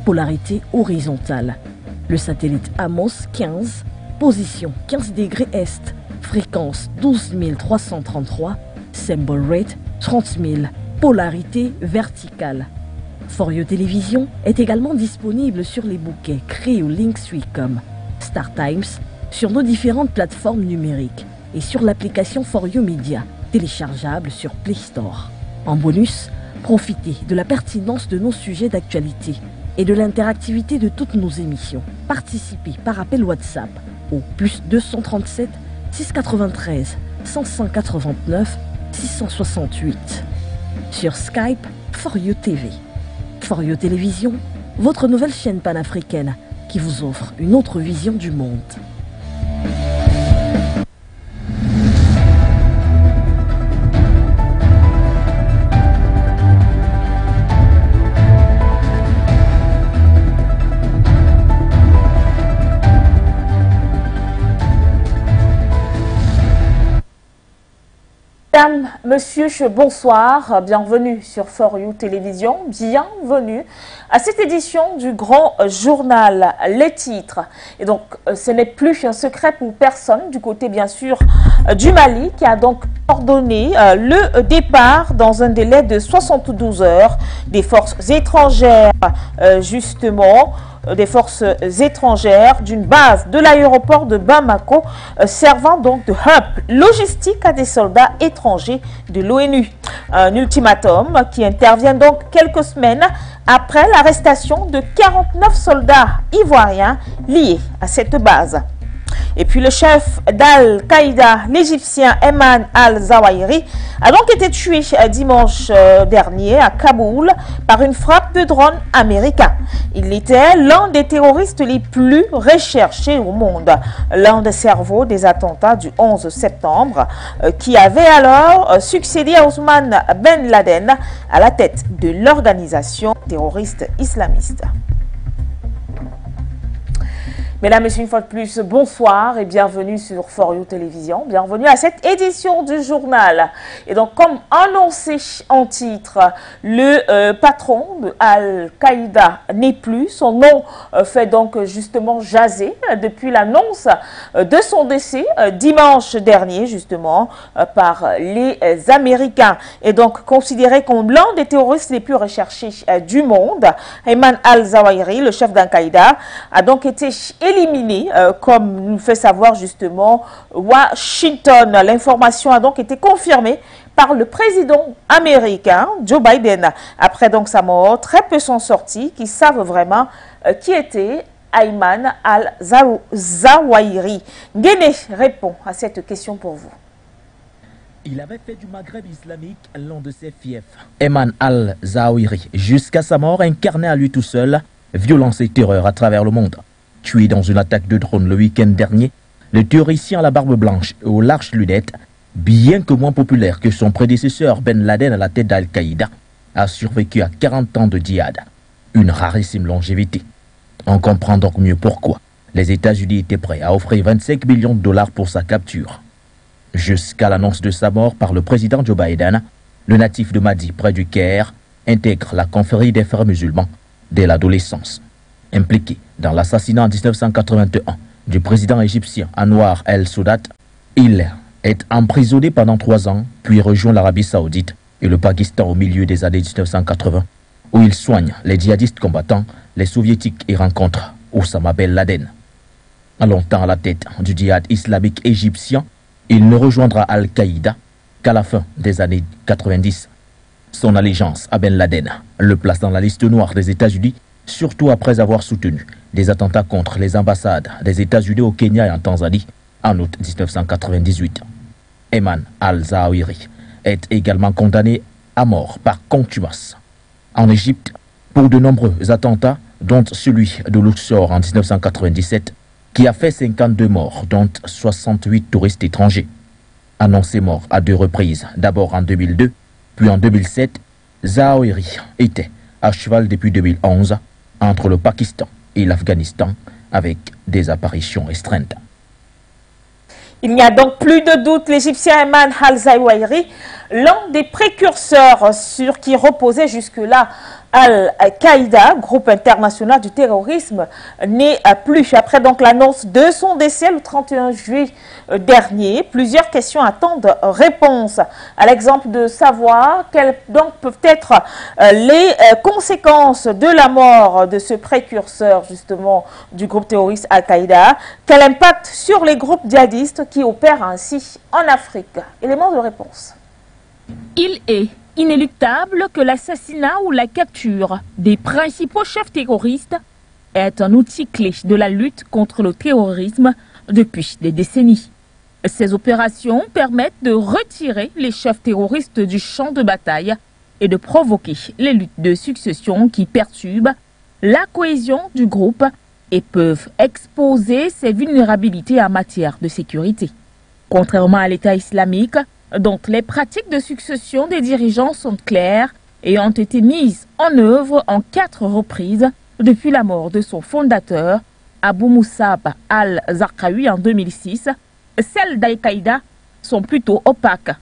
polarité horizontale. Le satellite Amos 15, position 15 degrés Est, fréquence 12 333, symbol rate 30 000, polarité verticale. For You Télévision est également disponible sur les bouquets créés au Linkswecom, Star Times, sur nos différentes plateformes numériques et sur l'application For You Media, téléchargeable sur Play Store. En bonus, profitez de la pertinence de nos sujets d'actualité et de l'interactivité de toutes nos émissions. Participez par appel WhatsApp au +237 693 589 668. Sur Skype, For You TV. For You Télévision, votre nouvelle chaîne panafricaine qui vous offre une autre vision du monde. Mesdames, Monsieur, bonsoir, bienvenue sur For You Télévision, bienvenue à cette édition du grand journal, les titres. Et donc, ce n'est plus un secret pour personne du côté, bien sûr, du Mali, qui a donc ordonné le départ dans un délai de 72 heures des forces étrangères, justement, des forces étrangères d'une base de l'aéroport de Bamako servant donc de hub logistique à des soldats étrangers de l'ONU. Un ultimatum qui intervient donc quelques semaines après l'arrestation de 49 soldats ivoiriens liés à cette base. Et puis le chef d'Al-Qaïda, l'Égyptien Ayman al-Zawahiri, a donc été tué dimanche dernier à Kaboul par une frappe de drone américain. Il était l'un des terroristes les plus recherchés au monde, l'un des cerveaux des attentats du 11 septembre, qui avait alors succédé à Ousmane Ben Laden à la tête de l'organisation terroriste islamiste. Mesdames, Messieurs, une fois de plus, bonsoir et bienvenue sur For You Télévision. Bienvenue à cette édition du journal. Et donc, comme annoncé en titre, le patron de Al-Qaïda n'est plus. Son nom fait donc justement jaser depuis l'annonce de son décès dimanche dernier, justement, par les Américains. Et donc, considéré comme l'un des terroristes les plus recherchés du monde, Ayman al-Zawahiri, le chef d'Al-Qaïda, a donc été éliminé, comme nous fait savoir justement Washington. L'information a donc été confirmée par le président américain Joe Biden. Après donc sa mort, très peu sont sortis qui savent vraiment qui était Ayman al-Zawahiri. Guéné répond à cette question pour vous. Il avait fait du Maghreb islamique l'un de ses fiefs. Ayman al-Zawahiri, jusqu'à sa mort, incarnait à lui tout seul violence et terreur à travers le monde. Tué dans une attaque de drone le week-end dernier, le théoricien à la barbe blanche et aux larges lunettes, bien que moins populaire que son prédécesseur Ben Laden à la tête d'Al-Qaïda, a survécu à 40 ans de djihad, une rarissime longévité. On comprend donc mieux pourquoi les États-Unis étaient prêts à offrir 25 millions de dollars pour sa capture. Jusqu'à l'annonce de sa mort par le président Joe Biden, le natif de Madi, près du Caire, intègre la confrérie des frères musulmans dès l'adolescence. Impliqué dans l'assassinat en 1981 du président égyptien Anwar el-Sadat, il est emprisonné pendant 3 ans, puis rejoint l'Arabie Saoudite et le Pakistan au milieu des années 1980, où il soigne les djihadistes combattants, les soviétiques et rencontre Osama Ben Laden. Longtemps à la tête du djihad islamique égyptien, il ne rejoindra Al-Qaïda qu'à la fin des années 90. Son allégeance à Ben Laden le place dans la liste noire des États-Unis, surtout après avoir soutenu des attentats contre les ambassades des États-Unis au Kenya et en Tanzanie en août 1998. Ayman al-Zawahiri est également condamné à mort par contumace en Égypte pour de nombreux attentats, dont celui de Luxor en 1997, qui a fait 52 morts, dont 68 touristes étrangers. Annoncé mort à 2 reprises, d'abord en 2002, puis en 2007, Zawahiri était à cheval depuis 2011 entre le Pakistan et l'Afghanistan, avec des apparitions restreintes. Il n'y a donc plus de doute, l'Égyptien Ayman al-Zawahiri, l'un des précurseurs sur qui reposait jusque-là Al-Qaïda, groupe international du terrorisme, n'est plus. Après donc l'annonce de son décès le 31 juillet dernier, plusieurs questions attendent réponse. À l'exemple de savoir quelles donc peuvent être les conséquences de la mort de ce précurseur justement du groupe terroriste Al-Qaïda, quel impact sur les groupes djihadistes qui opèrent ainsi en Afrique. Élément de réponse. Il est inéluctable que l'assassinat ou la capture des principaux chefs terroristes est un outil clé de la lutte contre le terrorisme depuis des décennies. Ces opérations permettent de retirer les chefs terroristes du champ de bataille et de provoquer les luttes de succession qui perturbent la cohésion du groupe et peuvent exposer ses vulnérabilités en matière de sécurité. Contrairement à l'État islamique, dont les pratiques de succession des dirigeants sont claires et ont été mises en œuvre en 4 reprises depuis la mort de son fondateur, Abu Musab al-Zarqawi en 2006, celles d'Al-Qaïda sont plutôt opaques.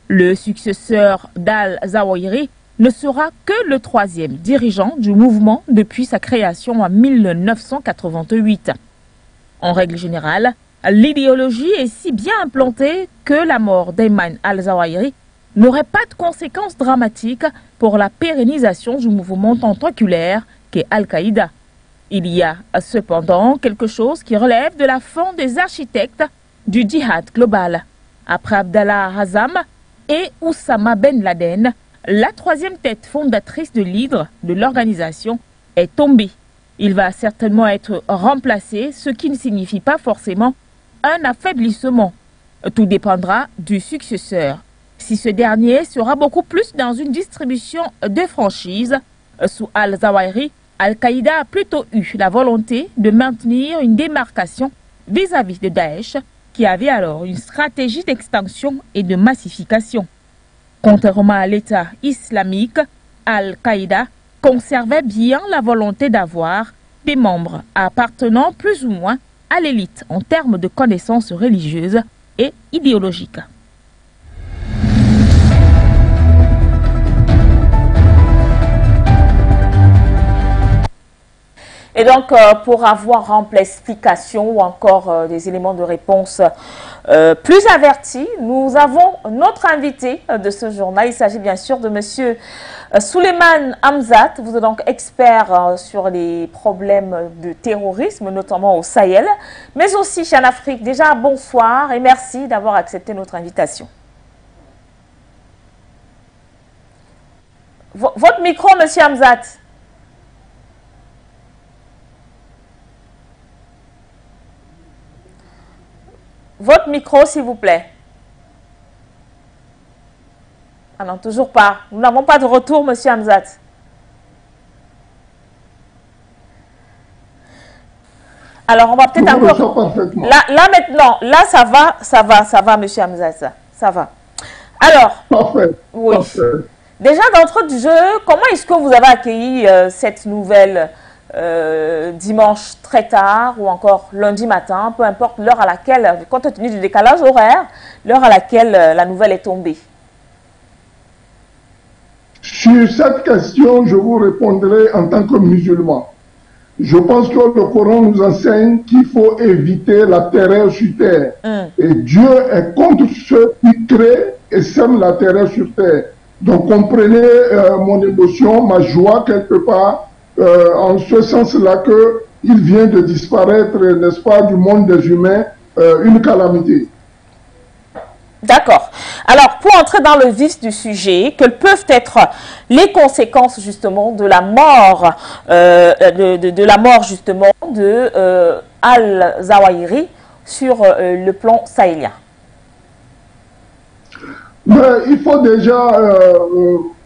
Le successeur d'al-Zawahiri ne sera que le 3e dirigeant du mouvement depuis sa création en 1988. En règle générale, l'idéologie est si bien implantée que la mort d'Ayman al-Zawahiri n'aurait pas de conséquences dramatiques pour la pérennisation du mouvement tentaculaire qu'est Al-Qaïda. Il y a cependant quelque chose qui relève de la fin des architectes du djihad global. Après Abdallah Hazam et Oussama Ben Laden, la 3e tête fondatrice de l'hydre de l'organisation est tombée. Il va certainement être remplacé, ce qui ne signifie pas forcément un affaiblissement. Tout dépendra du successeur. Si ce dernier sera beaucoup plus dans une distribution de franchises, sous al-Zawahiri, Al-Qaïda a plutôt eu la volonté de maintenir une démarcation vis-à-vis de Daesh, qui avait alors une stratégie d'extension et de massification. Contrairement à l'État islamique, Al-Qaïda conservait bien la volonté d'avoir des membres appartenant plus ou moins à l'élite en termes de connaissances religieuses et idéologiques. Et donc, pour avoir ample explication ou encore des éléments de réponse plus avertis, nous avons notre invité de ce journal. Il s'agit bien sûr de monsieur Souleymane Hamzat. Vous êtes donc expert sur les problèmes de terrorisme, notamment au Sahel, mais aussi en Afrique. Déjà, bonsoir et merci d'avoir accepté notre invitation. Votre micro, monsieur Hamzat. Votre micro, s'il vous plaît. Ah non, toujours pas. Nous n'avons pas de retour, monsieur Hamzat. Alors, on va peut-être encore... Là, maintenant, là, ça va, monsieur Hamzat. Ça va. Alors, parfait. Oui. Parfait. Déjà, d'entrée de jeu, comment est-ce que vous avez accueilli cette nouvelle dimanche très tard ou encore lundi matin, peu importe l'heure à laquelle, compte tenu du décalage horaire, l'heure à laquelle la nouvelle est tombée? Sur cette question, je vous répondrai en tant que musulman. Je pense que le Coran nous enseigne qu'il faut éviter la terreur sur terre. Et Dieu est contre ceux qui créent et sèment la terreur sur terre. Donc comprenez mon émotion, ma joie quelque part, en ce sens-là qu'il vient de disparaître, n'est-ce pas, du monde des humains, une calamité. D'accord. Alors, pour entrer dans le vif du sujet, quelles peuvent être les conséquences justement de la mort, justement de al-Zawahiri sur le plan sahélien? Mais il faut déjà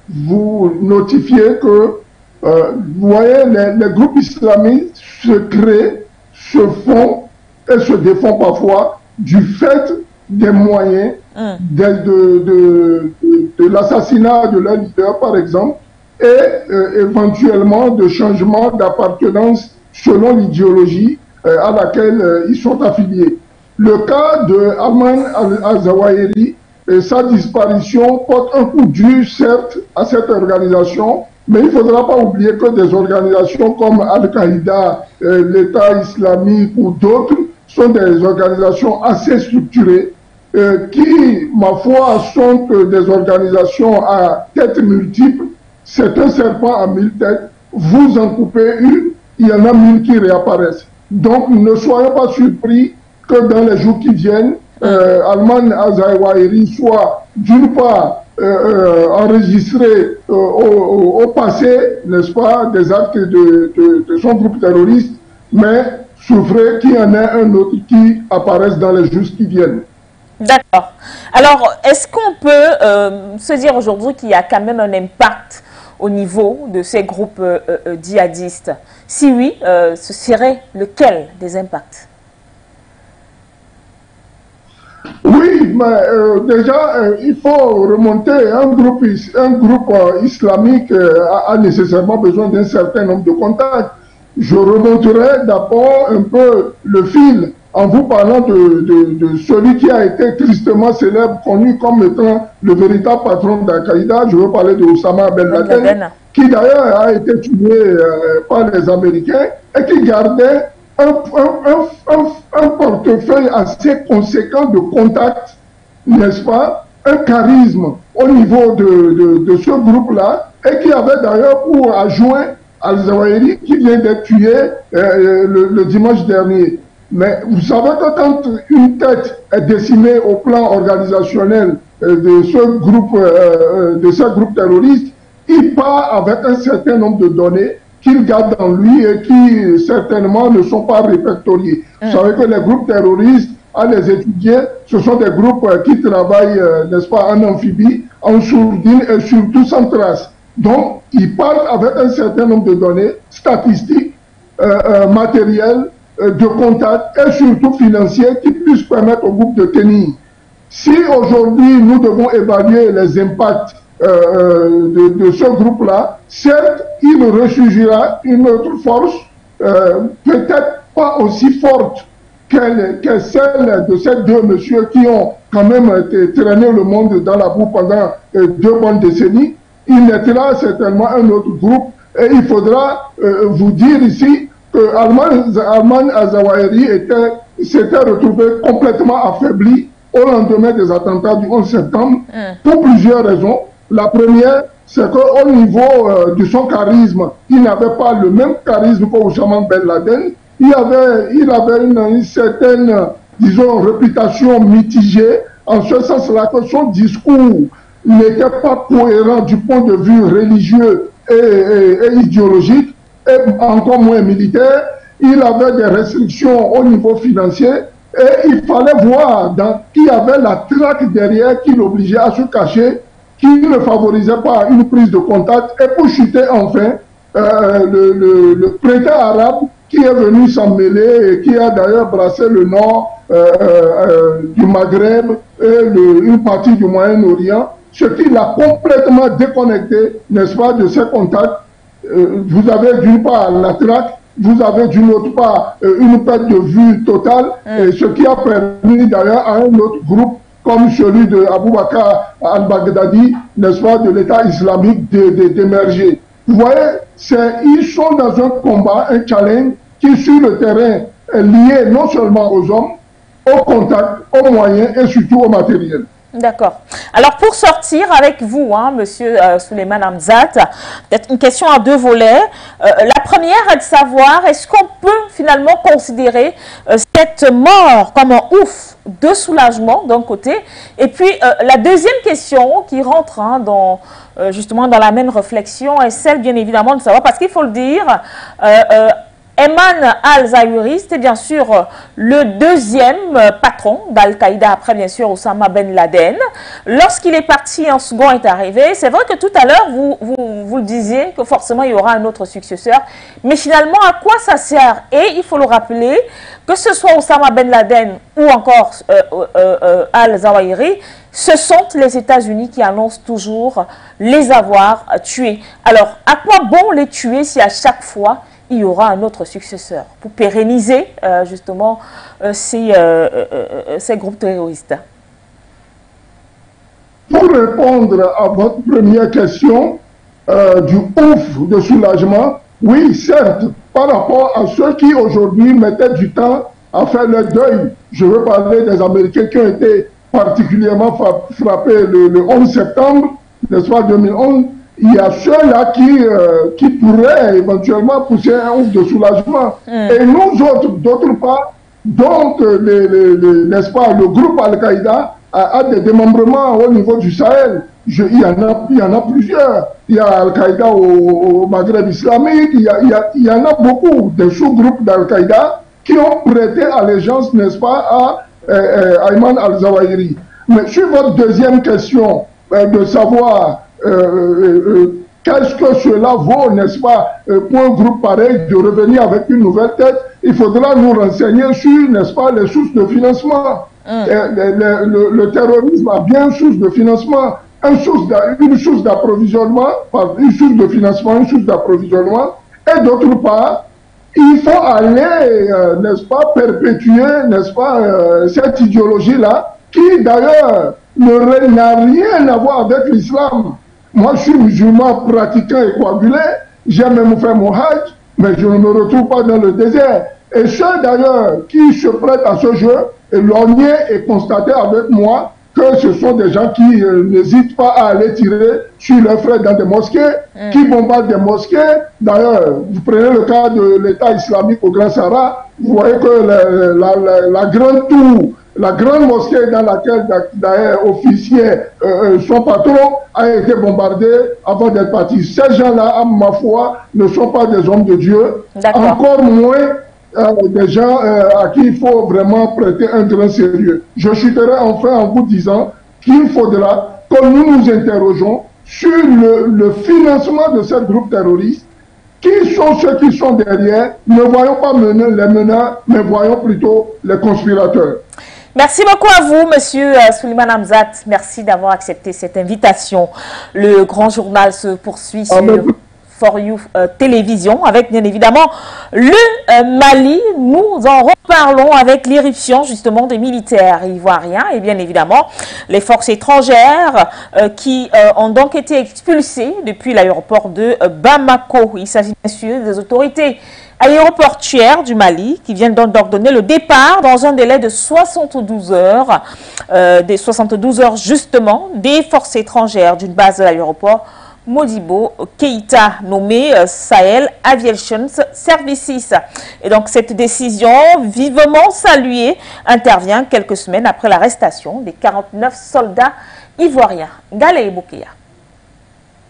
vous notifier que vous voyez, les groupes islamiques se créent, se font et se défendent parfois du fait des moyens de l'assassinat de leur leader, par exemple, et éventuellement de changement d'appartenance selon l'idéologie à laquelle ils sont affiliés. Le cas de Ayman al-Zawahiri sa disparition porte un coup dur, certes, à cette organisation, mais il ne faudra pas oublier que des organisations comme Al-Qaïda, l'État islamique ou d'autres sont des organisations assez structurées qui, ma foi, sont des organisations à tête multiple. C'est un serpent à 1000 têtes. Vous en coupez une, il y en a 1000 qui réapparaissent. Donc, ne soyez pas surpris que dans les jours qui viennent, Ayman al-Zawahiri soit d'une part enregistré au passé, n'est-ce pas, des actes de son groupe terroriste, mais souffrez qu'il y en ait un autre qui apparaisse dans les jours qui viennent. D'accord. Alors, est-ce qu'on peut se dire aujourd'hui qu'il y a quand même un impact au niveau de ces groupes djihadistes? Si oui, ce serait lequel des impacts? Oui, mais déjà, il faut remonter. Un groupe islamique a nécessairement besoin d'un certain nombre de contacts. Je remonterai d'abord un peu le fil en vous parlant de celui qui a été tristement célèbre, connu comme étant le véritable patron d'Al-Qaïda. Je veux parler de Osama Ben Laden, qui d'ailleurs a été tué par les Américains et qui gardait un portefeuille assez conséquent de contacts, n'est-ce pas, un charisme au niveau de ce groupe-là, et qui avait d'ailleurs pour adjoint al-Zawahiri qui vient d'être tué le dimanche dernier. Mais vous savez que quand une tête est décimée au plan organisationnel de ce groupe terroriste, il part avec un certain nombre de données qu'il garde en lui et qui certainement ne sont pas répertoriés. Vous savez que les groupes terroristes, à les étudier, ce sont des groupes qui travaillent, n'est-ce pas, en amphibie, en sourdine et surtout sans trace. Donc, ils partent avec un certain nombre de données statistiques, matérielles, de contacts et surtout financiers qui puissent permettre au groupe de tenir. Si aujourd'hui nous devons évaluer les impacts de ce groupe-là, certes, il ressurgira une autre force, peut-être pas aussi forte que celle de ces deux messieurs qui ont quand même traîné le monde dans la boue pendant 2 bonnes décennies. Il naîtra certainement un autre groupe et il faudra vous dire ici que Ayman al-Zawahiri s'était retrouvé complètement affaibli au lendemain des attentats du 11 septembre pour plusieurs raisons. La première, c'est qu'au niveau de son charisme, il n'avait pas le même charisme qu'Osama Ben Laden. Il avait une certaine, disons, réputation mitigée, en ce sens-là que son discours n'était pas cohérent du point de vue religieux et idéologique, et encore moins militaire. Il avait des restrictions au niveau financier, et il fallait voir qu'il y avait la traque derrière qui l'obligeait à se cacher, qui ne favorisait pas une prise de contact, et pour chuter enfin, le printemps arabe qui est venu s'en mêler et qui a d'ailleurs brassé le nord du Maghreb et une partie du Moyen-Orient, ce qui l'a complètement déconnecté, n'est-ce pas, de ses contacts. Vous avez d'une part la traque, vous avez d'une autre part une perte de vue totale, et ce qui a permis d'ailleurs à un autre groupe comme celui de Abu Bakr al-Baghdadi, n'est-ce pas, de l'État islamique d'émerger. Vous voyez, ils sont dans un combat, un challenge qui sur le terrain est lié non seulement aux hommes, aux contacts, aux moyens et surtout au matériel. D'accord. Alors pour sortir avec vous, monsieur Souleymane Hamzat, peut-être une question à 2 volets. La première est de savoir, est-ce qu'on peut finalement considérer cette mort comme un ouf de soulagement d'un côté, et puis la deuxième question qui rentre justement dans la même réflexion est celle bien évidemment de savoir, parce qu'il faut le dire, Ayman al-Zawahiri, c'était bien sûr le deuxième patron d'Al-Qaïda, après bien sûr Osama Ben Laden. Lorsqu'il est parti, un second est arrivé. C'est vrai que tout à l'heure, vous le disiez, que forcément il y aura un autre successeur. Mais finalement, à quoi ça sert? Et il faut le rappeler, que ce soit Osama Ben Laden ou encore al-Zawahiri, ce sont les États-Unis qui annoncent toujours les avoir tués. Alors, à quoi bon les tuer si à chaque fois il y aura un autre successeur pour pérenniser justement ces groupes terroristes? pour répondre à votre première question, du ouf de soulagement, oui, certes, par rapport à ceux qui aujourd'hui mettaient du temps à faire le deuil. Je veux parler des Américains qui ont été particulièrement frappés le 11 septembre, n'est-ce pas, 2011. Il y a ceux-là qui pourraient éventuellement pousser un ouf de soulagement. Et nous autres, d'autre part, donc, n'est-ce pas, le groupe Al-Qaïda a des démembrements au niveau du Sahel. Il y en a plusieurs. Il y a Al-Qaïda au Maghreb islamique, il y en a beaucoup de sous-groupes d'Al-Qaïda qui ont prêté allégeance, n'est-ce pas, à Ayman al-Zawahiri. Mais sur votre deuxième question, de savoir qu'est-ce que cela vaut, n'est-ce pas, pour un groupe pareil de revenir avec une nouvelle tête, il faudra nous renseigner sur, n'est-ce pas, les sources de financement. Le terrorisme a bien une source de financement, une source d'approvisionnement, une source de financement, une source d'approvisionnement, et d'autre part, il faut aller, n'est-ce pas, perpétuer, n'est-ce pas, cette idéologie-là, qui d'ailleurs n'a rien à voir avec l'islam. Moi, je suis musulman pratiquant et coagulé, j'ai même fait mon hajj, mais je ne me retrouve pas dans le désert. Et ceux d'ailleurs qui se prêtent à ce jeu, l'ont nié et constaté avec moi que ce sont des gens qui n'hésitent pas à aller tirer sur leurs frères dans des mosquées, qui bombardent des mosquées. D'ailleurs, vous prenez le cas de l'État islamique au Grand Sahara, vous voyez que la grande tour, la grande mosquée dans laquelle d'ailleurs officier son patron a été bombardée avant d'être parti. Ces gens-là, à ma foi, ne sont pas des hommes de Dieu, encore moins des gens à qui il faut vraiment prêter un grand sérieux. Je chuterai enfin en vous disant qu'il faudra que nous nous interrogeons sur le financement de ces groupes terroristes. Qui sont ceux qui sont derrière? Ne voyons pas les meneurs, mais voyons plutôt les conspirateurs. Merci beaucoup à vous, Monsieur Souleymane Hamzat. Merci d'avoir accepté cette invitation. Le grand journal se poursuit sur For You Télévision avec bien évidemment le Mali. Nous en reparlons avec l'irruption justement des militaires ivoiriens et bien évidemment les forces étrangères qui ont donc été expulsées depuis l'aéroport de Bamako. Il s'agit bien sûr des autorités aéroportuaires du Mali qui viennent donc d'ordonner le départ dans un délai de 72 heures, des 72 heures justement, des forces étrangères d'une base de l'aéroport Modibo Keïta, nommé Sahel Aviation Services. Et donc cette décision, vivement saluée, intervient quelques semaines après l'arrestation des 49 soldats ivoiriens. Galé Boukéa.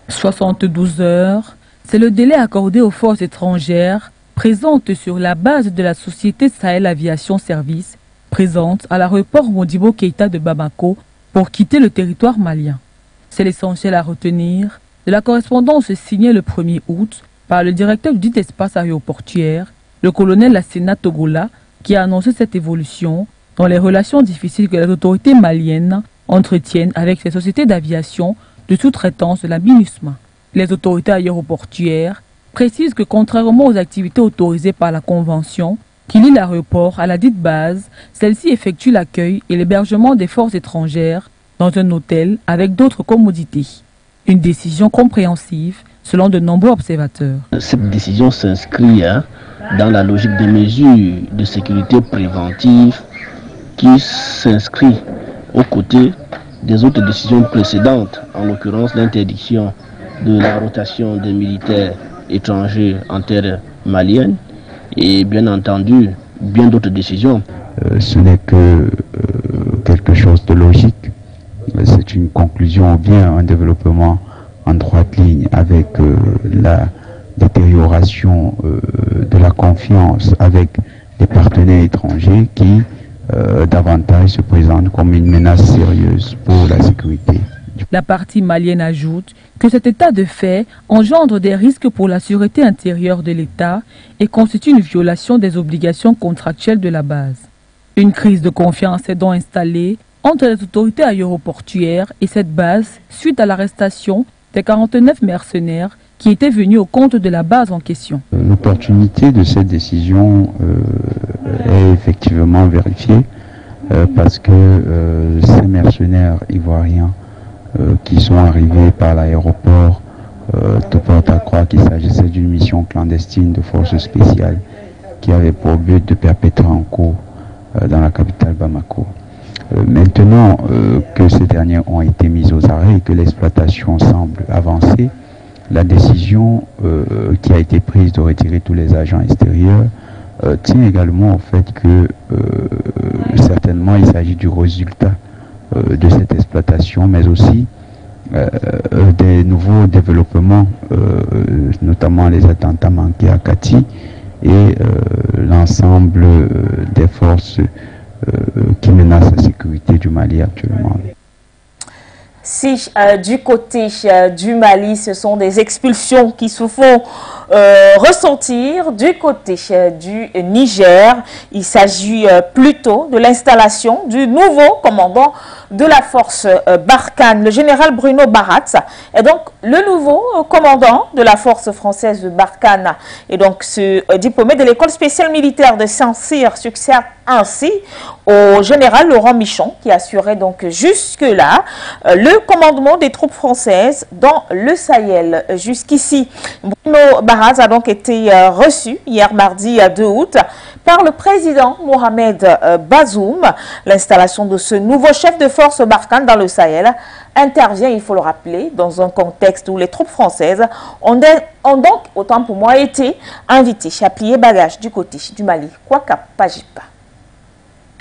72 heures, c'est le délai accordé aux forces étrangères présentes sur la base de la société Sahel Aviation Services, présente à l'aéroport Modibo Keïta de Bamako, pour quitter le territoire malien. C'est l'essentiel à retenir de la correspondance signée le 1er août par le directeur du dit espace aéroportuaire, le colonel Lassena Togola, qui a annoncé cette évolution dans les relations difficiles que les autorités maliennes entretiennent avec les sociétés d'aviation de sous-traitance de la MINUSMA. Les autorités aéroportuaires précisent que contrairement aux activités autorisées par la Convention qui lie l'aéroport à la dite base, celle-ci effectue l'accueil et l'hébergement des forces étrangères dans un hôtel avec d'autres commodités. Une décision compréhensive selon de nombreux observateurs. Cette décision s'inscrit dans la logique des mesures de sécurité préventive qui s'inscrit aux côtés des autres décisions précédentes, en l'occurrence l'interdiction de la rotation des militaires étrangers en terre malienne et bien entendu bien d'autres décisions. Ce n'est que quelque chose de logique. C'est une conclusion ou bien un développement en droite ligne avec la détérioration de la confiance avec les partenaires étrangers qui davantage se présentent comme une menace sérieuse pour la sécurité. La partie malienne ajoute que cet état de fait engendre des risques pour la sûreté intérieure de l'État et constitue une violation des obligations contractuelles de la base. Une crise de confiance est donc installée entre les autorités aéroportuaires et cette base suite à l'arrestation des 49 mercenaires qui étaient venus au compte de la base en question. L'opportunité de cette décision est effectivement vérifiée parce que ces mercenaires ivoiriens qui sont arrivés par l'aéroport, tout porte à croire qu'il s'agissait d'une mission clandestine de forces spéciales qui avait pour but de perpétrer un coup dans la capitale Bamako. Maintenant que ces derniers ont été mis aux arrêts et que l'exploitation semble avancer, la décision qui a été prise de retirer tous les agents extérieurs tient également au fait que certainement il s'agit du résultat de cette exploitation, mais aussi des nouveaux développements, notamment les attentats manqués à Kati et l'ensemble des forces qui menacent la sécurité du Mali actuellement. Si du côté du Mali, ce sont des expulsions qui se font ressentir, du côté du Niger, il s'agit plutôt de l'installation du nouveau commandant de la force Barkhane, le général Bruno Baratz, est donc le nouveau commandant de la force française Barkhane. Et donc ce diplômé de l'école spéciale militaire de Saint-Cyr succède ainsi au général Laurent Michon, qui assurait donc jusque-là le commandement des troupes françaises dans le Sahel. Jusqu'ici, Bruno Baratz a donc été reçu hier mardi 2 août par le président Mohamed Bazoum. L'installation de ce nouveau chef de force Barkhane dans le Sahel intervient, il faut le rappeler, dans un contexte où les troupes françaises ont donc, autant pour moi, été invitées à plier bagages du côté du Mali. Kwaka Pajipa.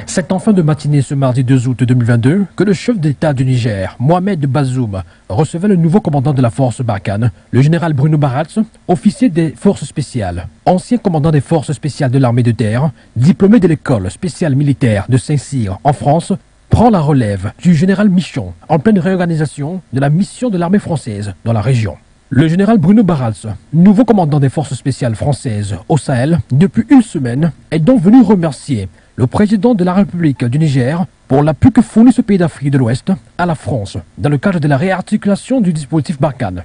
C'est en fin de matinée ce mardi 2 août 2022 que le chef d'État du Niger, Mohamed Bazoum, recevait le nouveau commandant de la force Barkhane, le général Bruno Baratz, officier des forces spéciales, ancien commandant des forces spéciales de l'armée de terre, diplômé de l'école spéciale militaire de Saint-Cyr en France, prend la relève du général Michon en pleine réorganisation de la mission de l'armée française dans la région. Le général Bruno Baratz, nouveau commandant des forces spéciales françaises au Sahel depuis une semaine, est donc venu remercier le président de la République du Niger pour l'appui que fournit ce pays d'Afrique de l'Ouest à la France dans le cadre de la réarticulation du dispositif Barkhane.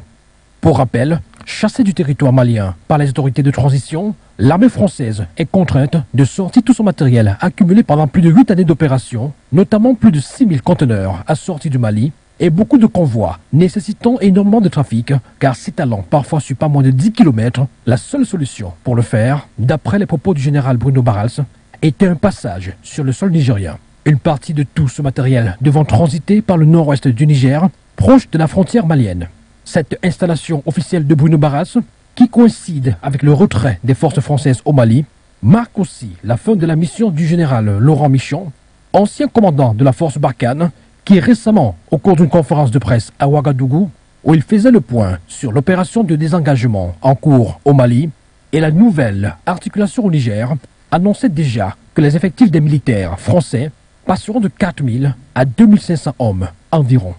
Pour rappel, chassée du territoire malien par les autorités de transition, l'armée française est contrainte de sortir tout son matériel accumulé pendant plus de 8 années d'opération, notamment plus de 6000 conteneurs assortis du Mali et beaucoup de convois nécessitant énormément de trafic car s'étalant parfois sur pas moins de 10 km, la seule solution pour le faire, d'après les propos du général Bruno Baratz, était un passage sur le sol nigérien. Une partie de tout ce matériel devant transiter par le nord-ouest du Niger, proche de la frontière malienne. Cette installation officielle de Bruno Baratz, qui coïncide avec le retrait des forces françaises au Mali, marque aussi la fin de la mission du général Laurent Michon, ancien commandant de la force Barkhane, qui récemment, au cours d'une conférence de presse à Ouagadougou, où il faisait le point sur l'opération de désengagement en cours au Mali et la nouvelle articulation au Niger, annonçait déjà que les effectifs des militaires français passeront de 4000 à 2500 hommes environ.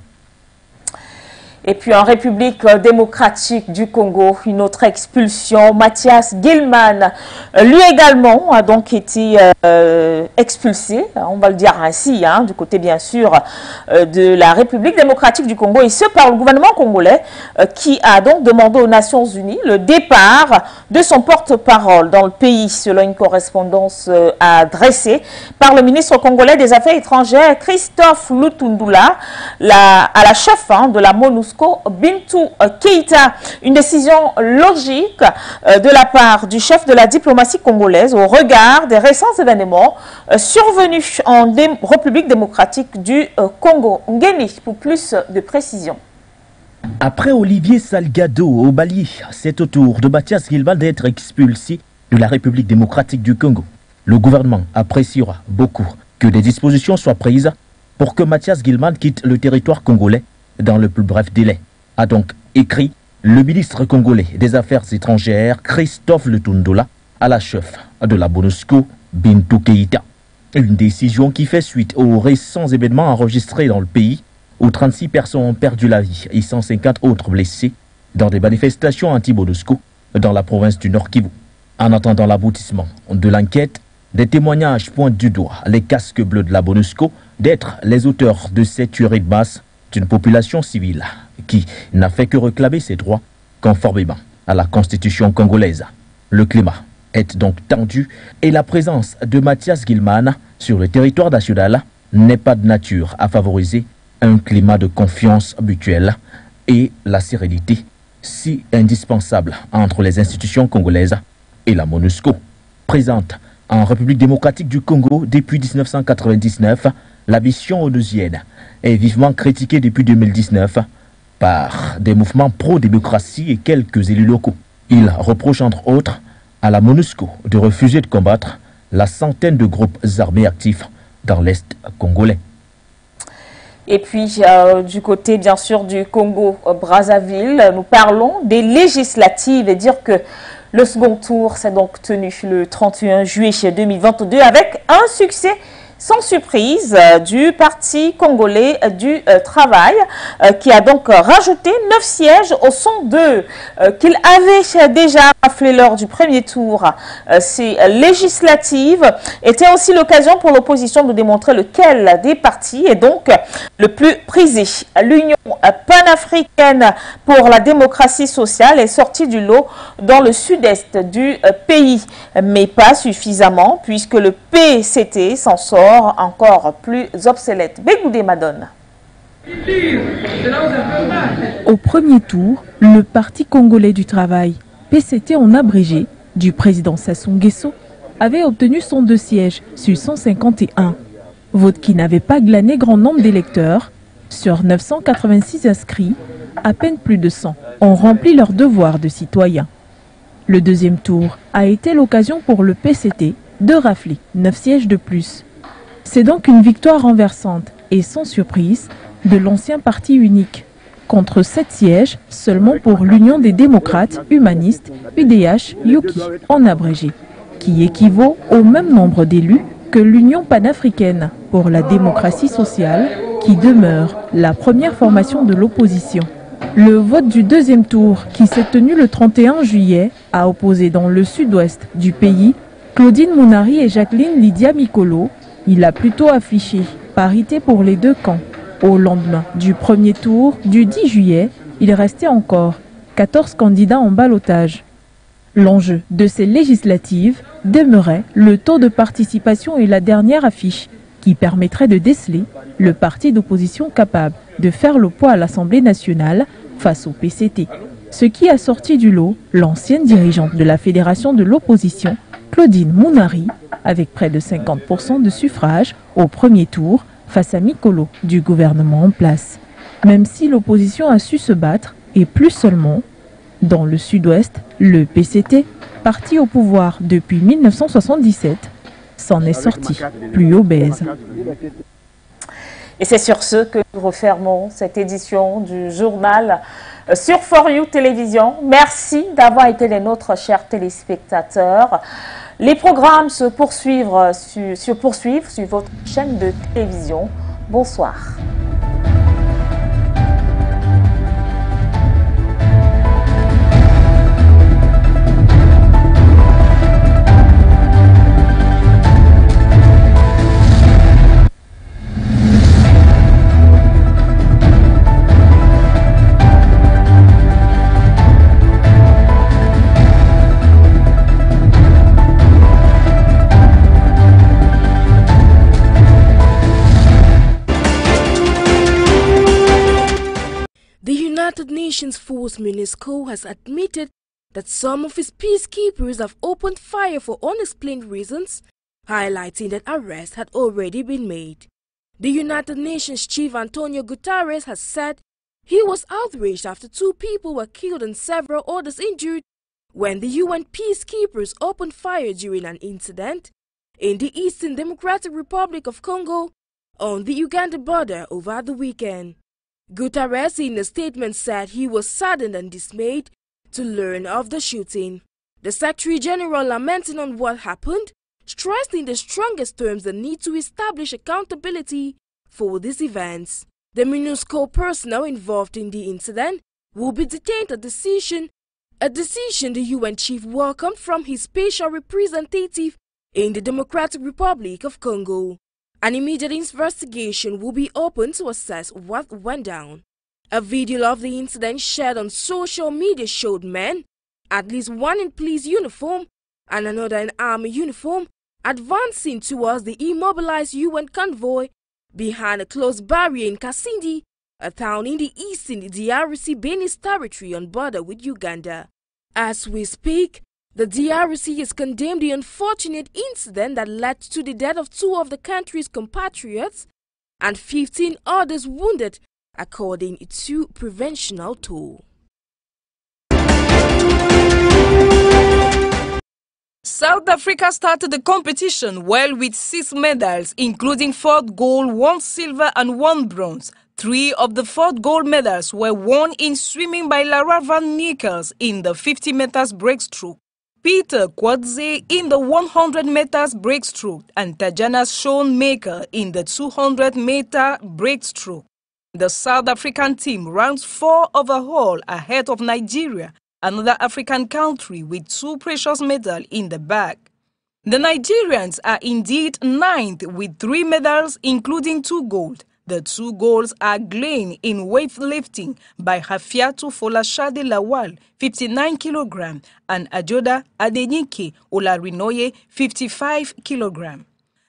Et puis en République démocratique du Congo, une autre expulsion. Mathias Gilman, lui également, a donc été expulsé, on va le dire ainsi, du côté bien sûr de la République démocratique du Congo, et ce par le gouvernement congolais qui a donc demandé aux Nations Unies le départ de son porte-parole dans le pays, selon une correspondance adressée par le ministre congolais des Affaires étrangères, Christophe Lutundula, à la chef de la MONUSCO, Bintou Keïta. Une décision logique de la part du chef de la diplomatie congolaise au regard des récents événements survenus en République démocratique du Congo. Ngeni, pour plus de précision. Après Olivier Salgado au Mali, c'est au tour de Mathias Gilman d'être expulsé de la République démocratique du Congo. Le gouvernement appréciera beaucoup que des dispositions soient prises pour que Mathias Gilman quitte le territoire congolais dans le plus bref délai, a donc écrit le ministre congolais des Affaires étrangères Christophe Lutundula à la chef de la MONUSCO, Bintou Keïta. Une décision qui fait suite aux récents événements enregistrés dans le pays où 36 personnes ont perdu la vie et 150 autres blessés dans des manifestations anti-MONUSCO dans la province du Nord Kivu. En attendant l'aboutissement de l'enquête, des témoignages pointent du doigt les casques bleus de la MONUSCO d'être les auteurs de cette tuerie de masse d'une population civile qui n'a fait que réclamer ses droits conformément à la constitution congolaise. Le climat est donc tendu et la présence de Mathias Gilman sur le territoire national n'est pas de nature à favoriser un climat de confiance mutuelle et la sérénité si indispensable entre les institutions congolaises et la MONUSCO. Présente en République démocratique du Congo depuis 1999, la mission onusienne est vivement critiquée depuis 2019 par des mouvements pro-démocratie et quelques élus locaux. Ils reprochent entre autres à la MONUSCO de refuser de combattre la centaine de groupes armés actifs dans l'Est congolais. Et puis, du côté, bien sûr, du Congo-Brazzaville, nous parlons des législatives et dire que le second tour s'est donc tenu le 31 juillet 2022 avec un succès sans surprise du Parti congolais du travail qui a donc rajouté 9 sièges au 102 qu'il avait déjà raflé lors du premier tour. Ces législatives étaient aussi l'occasion pour l'opposition de démontrer lequel des partis est donc le plus prisé. L'Union panafricaine pour la démocratie sociale est sortie du lot dans le sud-est du pays, mais pas suffisamment puisque le PCT s'en sort encore plus obsolète. Bégoudé Madone. Au premier tour, le Parti congolais du travail, PCT en abrégé, du président Sassou Nguesso, avait obtenu 102 sièges sur 151. Vote qui n'avait pas glané grand nombre d'électeurs. Sur 986 inscrits, à peine plus de 100 ont rempli leur devoir de citoyen. Le deuxième tour a été l'occasion pour le PCT de rafler 9 sièges de plus. C'est donc une victoire renversante et sans surprise de l'ancien parti unique, contre 7 sièges seulement pour l'Union des démocrates humanistes, UDH-UKI en abrégé, qui équivaut au même nombre d'élus que l'Union panafricaine pour la démocratie sociale, qui demeure la première formation de l'opposition. Le vote du deuxième tour, qui s'est tenu le 31 juillet, a opposé dans le sud-ouest du pays Claudine Mounari et Jacqueline Lydia Mikolo. Il a plutôt affiché parité pour les deux camps. Au lendemain du premier tour du 10 juillet, il restait encore 14 candidats en ballottage. L'enjeu de ces législatives demeurait le taux de participation et la dernière affiche qui permettrait de déceler le parti d'opposition capable de faire le poids à l'Assemblée nationale face au PCT. Ce qui a sorti du lot l'ancienne dirigeante de la Fédération de l'opposition, Claudine Mounari, avec près de 50% de suffrages au premier tour face à Mikolo du gouvernement en place. Même si l'opposition a su se battre, et plus seulement, dans le sud-ouest, le PCT, parti au pouvoir depuis 1977, s'en est sorti plus obèse. Et c'est sur ce que nous refermons cette édition du journal sur For You Télévision. Merci d'avoir été les nôtres, chers téléspectateurs. Les programmes se poursuivent sur votre chaîne de télévision. Bonsoir. United Nations force MONUSCO has admitted that some of its peacekeepers have opened fire for unexplained reasons, highlighting that arrests had already been made. The United Nations Chief Antonio Guterres has said he was outraged after 2 people were killed and several others injured when the UN peacekeepers opened fire during an incident in the Eastern Democratic Republic of Congo on the Uganda border over the weekend. Guterres in a statement said he was saddened and dismayed to learn of the shooting. The Secretary General, lamenting on what happened, stressed in the strongest terms the need to establish accountability for these events. The MONUSCO personnel involved in the incident will be detained, a decision the UN chief welcomed from his special representative in the Democratic Republic of Congo. An immediate investigation will be opened to assess what went down. A video of the incident shared on social media showed men, at least one in police uniform and another in army uniform, advancing towards the immobilized UN convoy behind a closed barrier in Kasindi, a town in the eastern DRC Benin territory on border with Uganda. As we speak, the DRC has condemned the unfortunate incident that led to the death of 2 of the country's compatriots and 15 others wounded, according to Preventional Tool. South Africa started the competition well with 6 medals, including 4 gold, 1 silver and 1 bronze. 3 of the 4 gold medals were won in swimming by Lara van Nikkels in the 50 meters breaststroke, Peter Kwadze in the 100 meters breaststroke, and Tajana Schoenmaker in the 200-meter breaststroke. The South African team ranks 4 overall ahead of Nigeria, another African country with 2 precious medals in the bag. The Nigerians are indeed 9th with 3 medals, including 2 gold. The 2 golds are gleaned in weightlifting by Hafiatu Folashade Lawal, 59 kg, and Ajoda Adenike Olarinoye, 55 kg.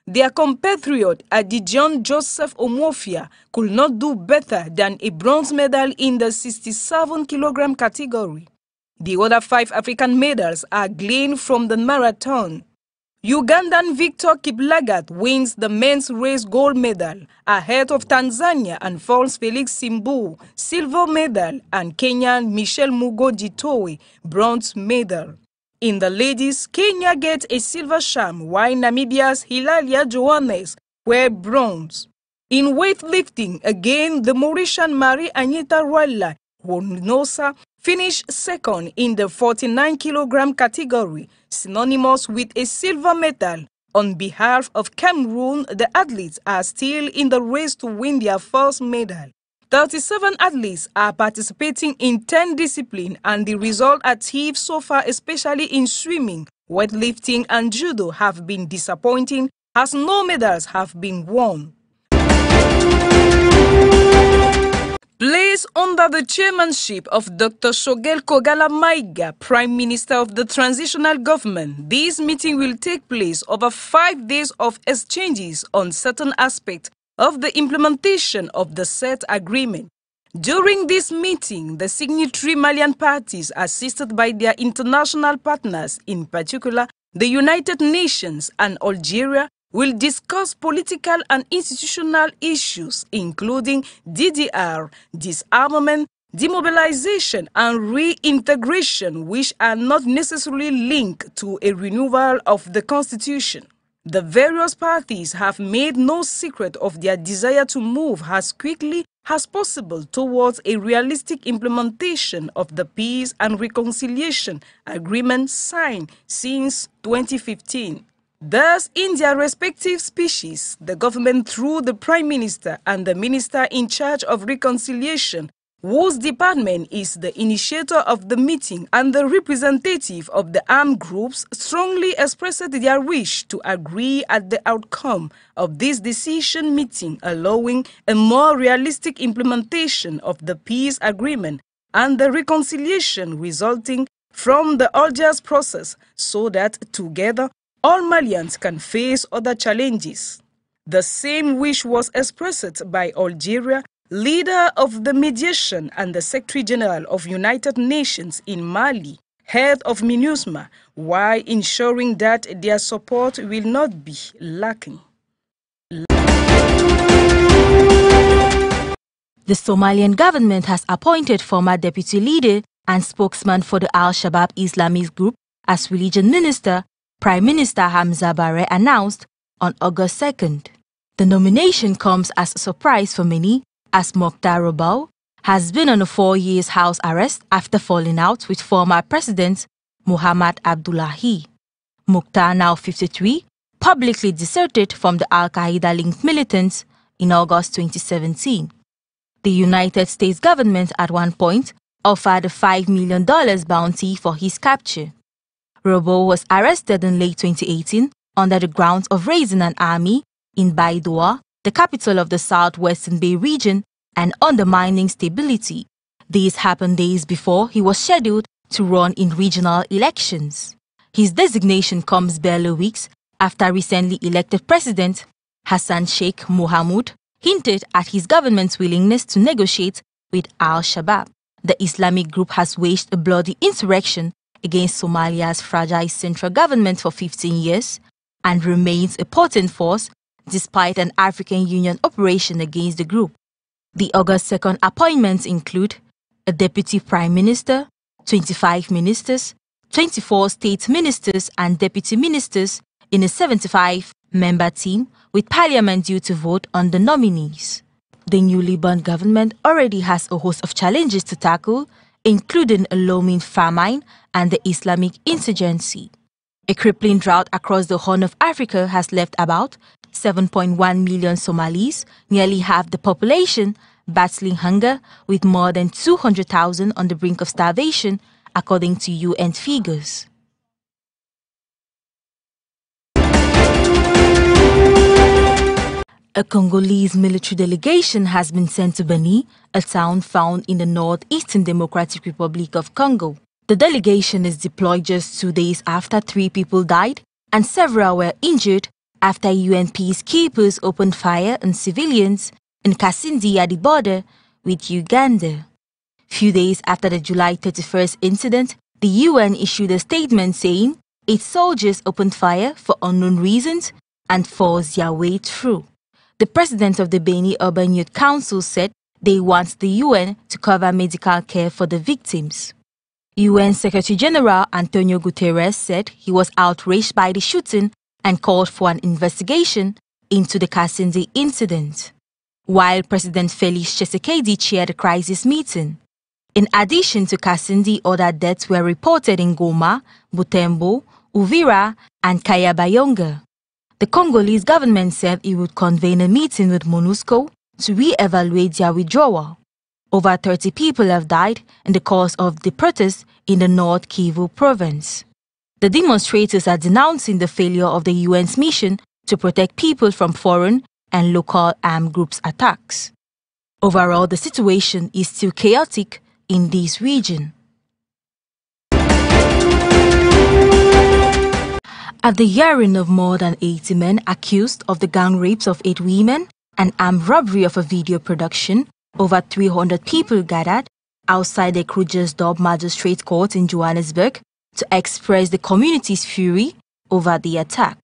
Their compatriot Adijon Joseph Omofia could not do better than a bronze medal in the 67 kg category. The other 5 African medals are gleaned from the marathon. Ugandan Victor Kiplagat wins the men's race gold medal ahead of Tanzania and Falls Felix Simbu silver medal and Kenyan Michelle Mugo Jitowe bronze medal. In the ladies, Kenya gets a silver sham while Namibia's Hilalia Johannes were bronze. In weightlifting, again the Mauritian Marie Agneta Rwala Wonosa finished 2nd in the 49 kg category, synonymous with a silver medal. On behalf of Cameroon, the athletes are still in the race to win their first medal. 37 athletes are participating in 10 disciplines, and the result achieved so far, especially in swimming, weightlifting and judo, have been disappointing as no medals have been won. Placed under the chairmanship of Dr. Shogel Kogala Maiga, Prime Minister of the Transitional Government, this meeting will take place over 5 days of exchanges on certain aspects of the implementation of the CET agreement. During this meeting, the signatory Malian parties, assisted by their international partners, in particular the United Nations and Algeria, will discuss political and institutional issues, including DDR, disarmament, demobilization, and reintegration, which are not necessarily linked to a renewal of the Constitution. The various parties have made no secret of their desire to move as quickly as possible towards a realistic implementation of the Peace and Reconciliation Agreement signed since 2015. Thus, in their respective species, the government through the Prime Minister and the Minister in charge of reconciliation, whose department is the initiator of the meeting, and the representative of the armed groups strongly expressed their wish to agree at the outcome of this decision meeting, allowing a more realistic implementation of the peace agreement and the reconciliation resulting from the Algiers process, so that together all Malians can face other challenges. The same wish was expressed by Algeria, leader of the mediation and the Secretary General of United Nations in Mali, head of MINUSMA, while ensuring that their support will not be lacking. The Somalian government has appointed former deputy leader and spokesman for the Al-Shabaab Islamist group as religion minister, Prime Minister Hamza Barre announced on August 2nd. The nomination comes as a surprise for many, as Mokhtar Robow has been on a 4-year house arrest after falling out with former President Muhammad Abdullahi. Mokhtar, now 53, publicly deserted from the Al-Qaeda-linked militants in August 2017. The United States government at one point offered a $5 million bounty for his capture. Robow was arrested in late 2018 under the grounds of raising an army in Baidoa, the capital of the Southwestern Bay region, and undermining stability. This happened days before he was scheduled to run in regional elections. His designation comes barely weeks after recently elected President Hassan Sheikh Mohamud hinted at his government's willingness to negotiate with Al-Shabaab. The Islamic group has waged a bloody insurrection against Somalia's fragile central government for 15 years and remains a potent force despite an African Union operation against the group. The August 2nd appointments include a deputy prime minister, 25 ministers, 24 state ministers and deputy ministers in a 75-member team with parliament due to vote on the nominees. The newly born government already has a host of challenges to tackle, including a looming famine and the Islamic insurgency. A crippling drought across the Horn of Africa has left about 7.1 million Somalis, nearly half the population, battling hunger, with more than 200,000 on the brink of starvation, according to UN figures. A Congolese military delegation has been sent to Beni, a town found in the northeastern Democratic Republic of Congo. The delegation is deployed just 2 days after 3 people died and several were injured after UN peacekeepers opened fire on civilians in Kasindi at the border with Uganda. Few days after the July 31st incident, the UN issued a statement saying its soldiers opened fire for unknown reasons and forced their way through. The president of the Beni Urban Youth Council said they want the UN to cover medical care for the victims. UN Secretary General Antonio Guterres said he was outraged by the shooting and called for an investigation into the Kasindi incident, while President Felix Tshisekedi chaired the crisis meeting. In addition to Kasindi, other deaths were reported in Goma, Butembo, Uvira, and Kayabayonga. The Congolese government said it would convene a meeting with MONUSCO to re-evaluate their withdrawal. Over 30 people have died in the course of the protests in the North Kivu province. The demonstrators are denouncing the failure of the UN's mission to protect people from foreign and local armed groups' attacks. Overall, the situation is still chaotic in this region. At the hearing of more than 80 men accused of the gang rapes of 8 women and armed robbery of a video production, over 300 people gathered outside the Krugersdorp Magistrate Court in Johannesburg to express the community's fury over the attack.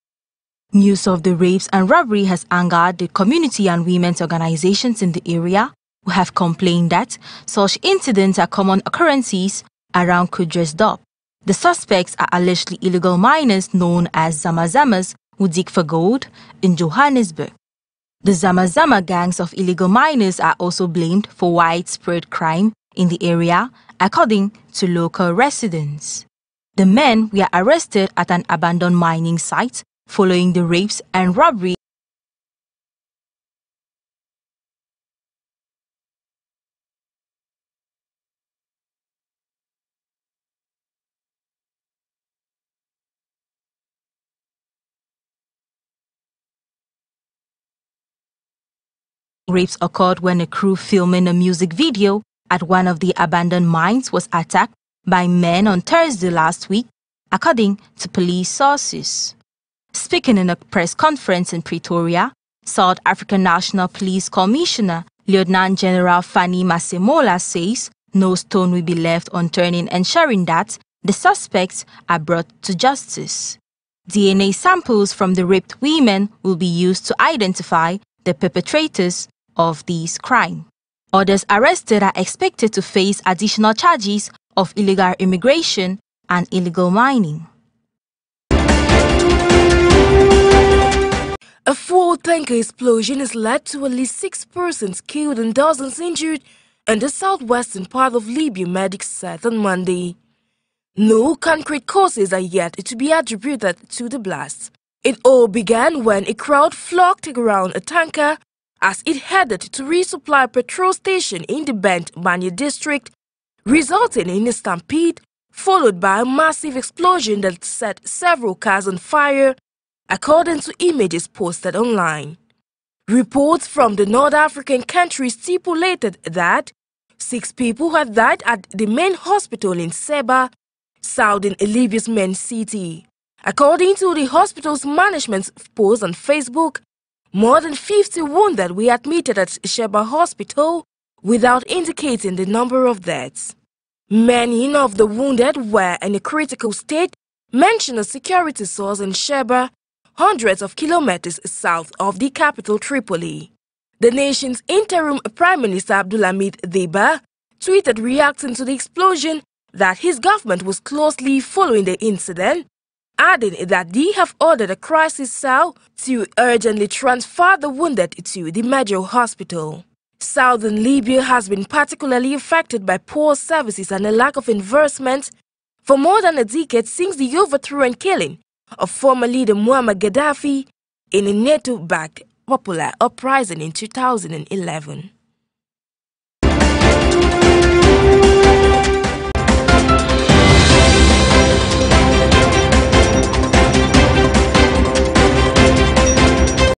News of the rapes and robbery has angered the community and women's organizations in the area, who have complained that such incidents are common occurrences around Krugersdorp. The suspects are allegedly illegal miners known as Zamazamas who dig for gold in Johannesburg. The Zamazama gangs of illegal miners are also blamed for widespread crime in the area, according to local residents. The men were arrested at an abandoned mining site following the rapes and robbery. Rapes occurred when a crew filming a music video at one of the abandoned mines was attacked by men on Thursday last week, according to police sources. Speaking in a press conference in Pretoria, South African National Police Commissioner Lieutenant General Fanny Masemola says no stone will be left unturned in ensuring that the suspects are brought to justice. DNA samples from the raped women will be used to identify the perpetrators of these crimes. Others arrested are expected to face additional charges of illegal immigration and illegal mining. A fuel tanker explosion has led to at least 6 persons killed and dozens injured in the southwestern part of Libya, medics said on Monday. No concrete causes are yet to be attributed to the blast. It all began when a crowd flocked around a tanker as it headed to resupply a petrol station in the Bent Banya district, resulting in a stampede followed by a massive explosion that set several cars on fire, according to images posted online. Reports from the North African country stipulated that 6 people had died at the main hospital in Seba, southern Libya's main city. According to the hospital's management post on Facebook, More than 50 wounded were admitted at Sheba Hospital without indicating the number of deaths. Many of the wounded were in a critical state, mentioned a security source in Sheba, hundreds of kilometers south of the capital Tripoli. The nation's interim Prime Minister Abdulhamid Deba tweeted reacting to the explosion that his government was closely following the incident, adding that they have ordered a crisis cell to urgently transfer the wounded to the major hospital. Southern Libya has been particularly affected by poor services and a lack of investment for more than a decade since the overthrow and killing of former leader Muammar Gaddafi in a NATO-backed popular uprising in 2011.